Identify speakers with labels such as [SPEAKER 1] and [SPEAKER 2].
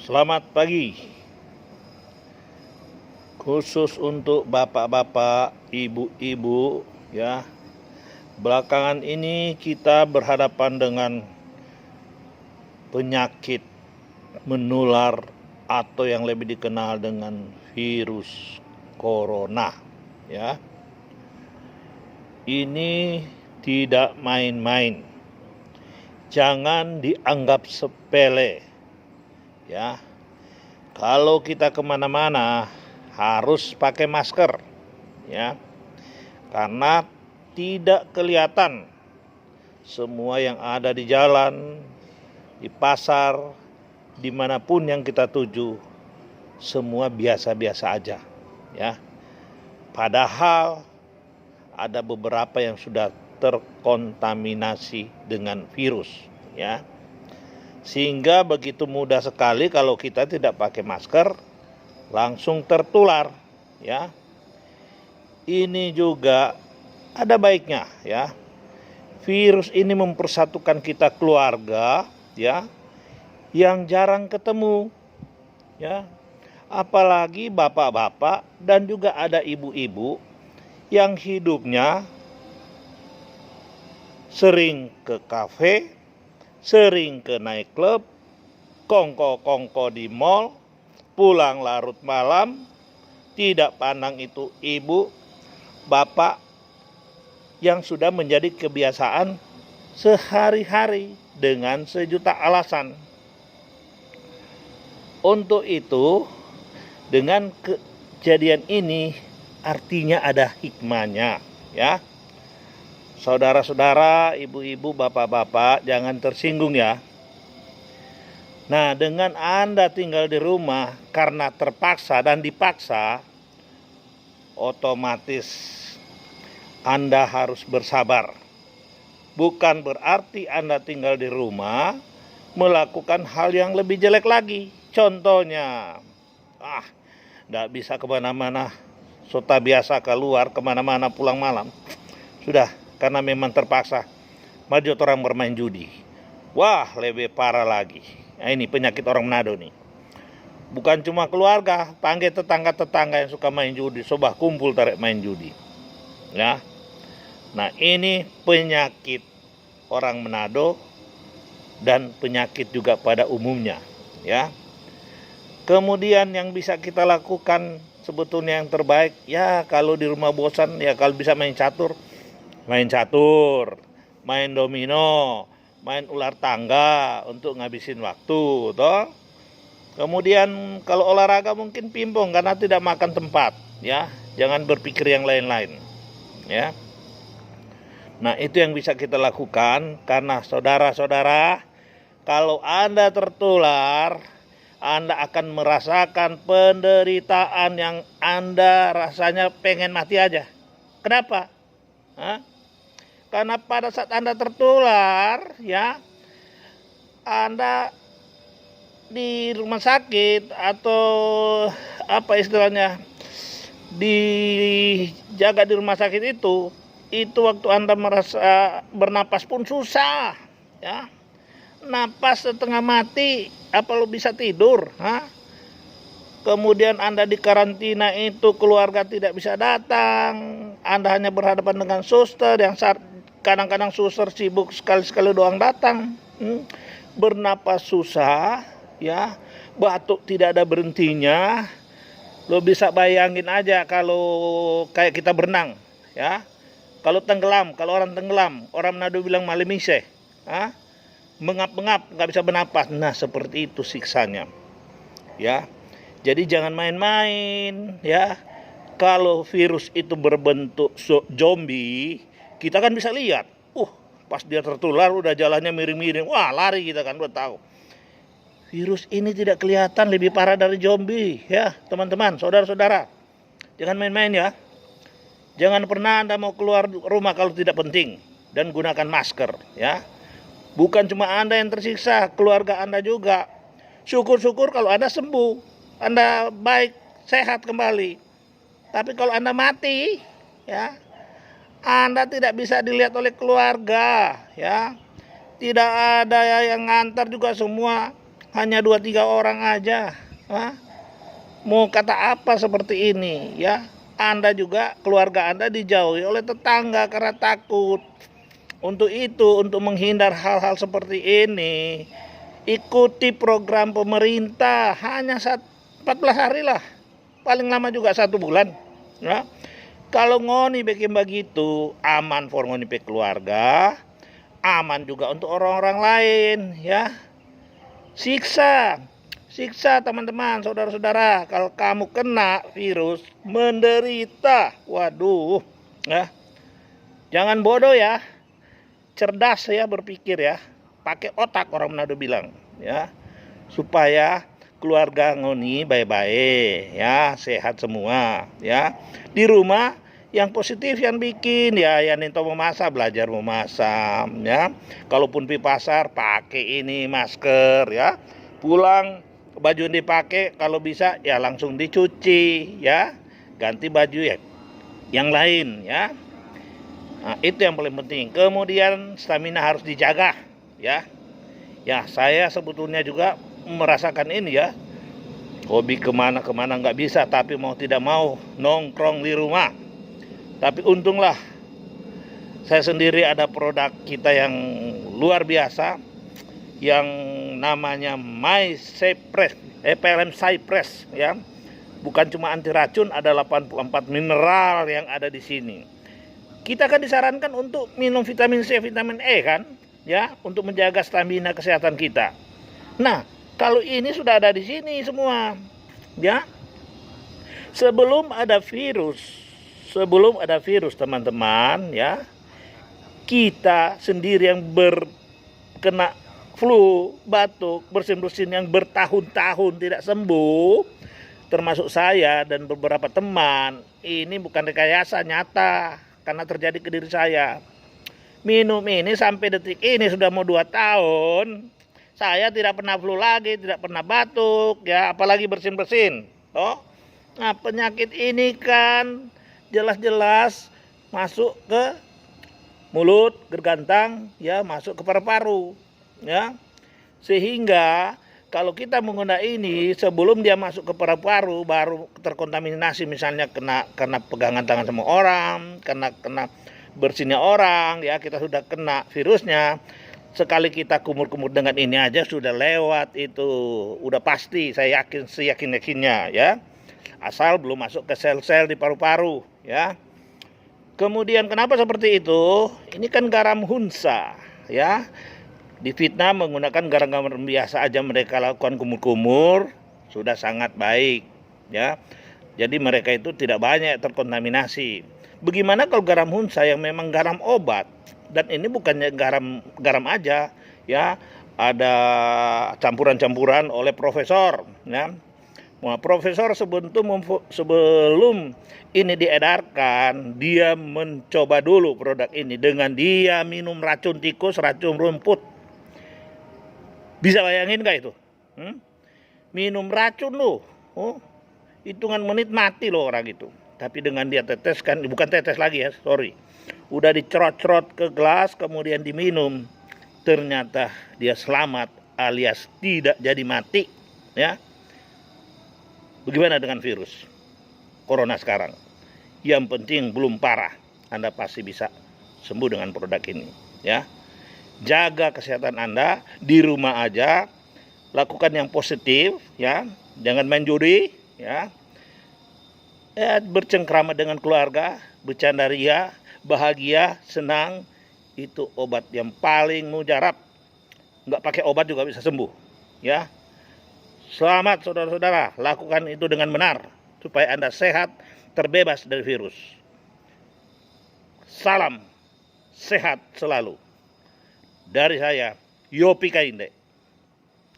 [SPEAKER 1] Selamat pagi, khusus untuk bapak-bapak, ibu-ibu ya. Belakangan ini kita berhadapan dengan penyakit menular atau yang lebih dikenal dengan virus corona ya. Ini tidak main-main. Jangan dianggap sepele ya. Kalau kita kemana-mana harus pakai masker ya, karena tidak kelihatan semua yang ada di jalan, di pasar, dimanapun yang kita tuju, semua biasa-biasa aja ya. Padahal ada beberapa yang sudah terkontaminasi dengan virus ya. Sehingga begitu mudah sekali kalau kita tidak pakai masker langsung tertular ya. Ini juga ada baiknya ya. Virus ini mempersatukan kita keluarga ya, yang jarang ketemu ya. Apalagi bapak-bapak dan juga ada ibu-ibu yang hidupnya sering ke kafe, sering ke naik klub, kongko-kongko di mall, pulang larut malam, tidak pandang itu ibu, bapak yang sudah menjadi kebiasaan sehari-hari dengan sejuta alasan. Untuk itu, dengan kejadian ini artinya ada hikmahnya ya. Saudara-saudara, ibu-ibu, bapak-bapak, jangan tersinggung ya. Nah, dengan Anda tinggal di rumah karena terpaksa dan dipaksa, otomatis Anda harus bersabar. Bukan berarti Anda tinggal di rumah melakukan hal yang lebih jelek lagi. Contohnya, nggak bisa kemana-mana, sota biasa keluar kemana-mana pulang malam. Sudah, karena memang terpaksa. Maju orang bermain judi. Wah, lebih parah lagi. Nah, ini penyakit orang Manado nih. Bukan cuma keluarga, panggil tetangga-tetangga yang suka main judi, sobah kumpul tarik main judi. Ya. Nah, ini penyakit orang Manado dan penyakit juga pada umumnya, ya. Kemudian yang bisa kita lakukan sebetulnya yang terbaik, ya kalau di rumah bosan, ya kalau bisa main catur, main domino, main ular tangga untuk ngabisin waktu, toh. Kemudian kalau olahraga mungkin pingpong karena tidak makan tempat, ya. Jangan berpikir yang lain-lain, ya. Nah, itu yang bisa kita lakukan karena saudara-saudara, kalau Anda tertular, Anda akan merasakan penderitaan yang Anda rasanya pengen mati aja. Kenapa? Karena pada saat Anda tertular, ya, Anda di rumah sakit atau apa istilahnya, dijaga di rumah sakit itu waktu Anda merasa bernapas pun susah, ya, napas setengah mati, apa lo bisa tidur? Kemudian Anda di karantina itu keluarga tidak bisa datang, Anda hanya berhadapan dengan suster yang kadang-kadang suster sibuk sekali-sekali doang datang, bernapas susah, ya, batuk tidak ada berhentinya. Lo bisa bayangin aja kalau kayak kita berenang, ya, kalau tenggelam, kalau orang tenggelam, orang Manado bilang malimise, mengap-mengap, nggak bisa bernapas. Nah, seperti itu siksanya, ya. Jadi jangan main-main, ya. Kalau virus itu berbentuk zombie, kita kan bisa lihat. Pas dia tertular udah jalannya miring-miring. Wah, lari kita kan, udah tahu. Virus ini tidak kelihatan lebih parah dari zombie, ya, teman-teman, saudara-saudara. Jangan main-main ya. Jangan pernah Anda mau keluar rumah kalau tidak penting dan gunakan masker, ya. Bukan cuma Anda yang tersiksa, keluarga Anda juga. Syukur-syukur kalau Anda sembuh, Anda baik, sehat kembali. Tapi kalau Anda mati, ya, Anda tidak bisa dilihat oleh keluarga, ya. Tidak ada yang ngantar juga semua hanya 2-3 orang aja. Hah? Mau kata apa seperti ini ya? Anda juga, keluarga Anda dijauhi oleh tetangga karena takut. Untuk itu, untuk menghindar hal-hal seperti ini, ikuti program pemerintah. Hanya 14 hari lah, paling lama juga 1 bulan ya. Kalau ngoni bikin begitu, aman for ngoni pe keluarga, aman juga untuk orang-orang lain ya. Siksa teman-teman, saudara-saudara. Kalau kamu kena virus, menderita. Waduh ya. Jangan bodoh ya, cerdas ya berpikir ya, pakai otak orang Manado bilang ya, supaya keluarga ngoni baik-baik ya, sehat semua ya. Di rumah yang positif yang bikin ya, yang itu memasak, belajar memasak ya. Kalaupun di pasar pakai ini masker ya. Pulang baju yang dipakai kalau bisa ya langsung dicuci ya, ganti baju ya yang lain ya. Nah, itu yang paling penting. Kemudian stamina harus dijaga ya. Ya, saya sebetulnya juga merasakan ini ya. Hobi kemana-kemana nggak bisa, tapi mau tidak mau nongkrong di rumah. Tapi untunglah saya sendiri ada produk kita yang luar biasa, yang namanya My Cypress, PLM Cypress ya. Bukan cuma anti racun, ada 84 mineral yang ada di sini. Kita kan disarankan untuk minum vitamin C, vitamin E kan, ya, untuk menjaga stamina kesehatan kita. Nah, kalau ini sudah ada di sini semua, ya. Sebelum ada virus teman-teman, ya, kita sendiri yang kena flu, batuk, bersin-bersin yang bertahun-tahun tidak sembuh, termasuk saya dan beberapa teman, ini bukan rekayasa, nyata, karena terjadi ke diri saya. Minum ini sampai detik ini sudah mau 2 tahun, saya tidak pernah flu lagi, tidak pernah batuk, ya, apalagi bersin-bersin. Nah, penyakit ini kan jelas-jelas masuk ke mulut, gergantang, ya, masuk ke paru-paru, ya. Sehingga kalau kita menggunakan ini sebelum dia masuk ke paru-paru, baru terkontaminasi, misalnya kena pegangan tangan sama orang, kena bersinnya orang, ya, kita sudah kena virusnya. Sekali kita kumur-kumur dengan ini aja sudah lewat itu, udah pasti, saya yakin, seyakin-yakinnya, ya. Asal belum masuk ke sel-sel di paru-paru, ya. Kemudian kenapa seperti itu? Ini kan garam Hunza, ya. Difitnah menggunakan garam-garam biasa aja mereka lakukan kumur-kumur, sudah sangat baik, ya. Jadi mereka itu tidak banyak terkontaminasi. Bagaimana kalau garam Hunza yang memang garam obat, dan ini bukannya garam aja, ya, ada campuran-campuran oleh profesor, ya. Nah, profesor sebelum ini diedarkan, dia mencoba dulu produk ini dengan dia minum racun tikus, racun rumput. Bisa bayangin gak itu? Minum racun loh, hitungan menit mati loh orang itu. Tapi dengan dia teteskan, bukan tetes lagi ya, sorry. Udah dicerot-cerot ke gelas, kemudian diminum. Ternyata dia selamat alias tidak jadi mati, ya. Bagaimana dengan virus corona sekarang? Yang penting belum parah. Anda pasti bisa sembuh dengan produk ini, ya. Jaga kesehatan Anda di rumah aja. Lakukan yang positif, ya. Jangan main judi, ya. Bercengkrama dengan keluarga, bercanda ria, bahagia, senang. Itu obat yang paling mujarab. Nggak pakai obat juga bisa sembuh, ya. Selamat saudara-saudara, lakukan itu dengan benar supaya Anda sehat, terbebas dari virus. Salam sehat selalu. Dari saya, Yopi Kainde.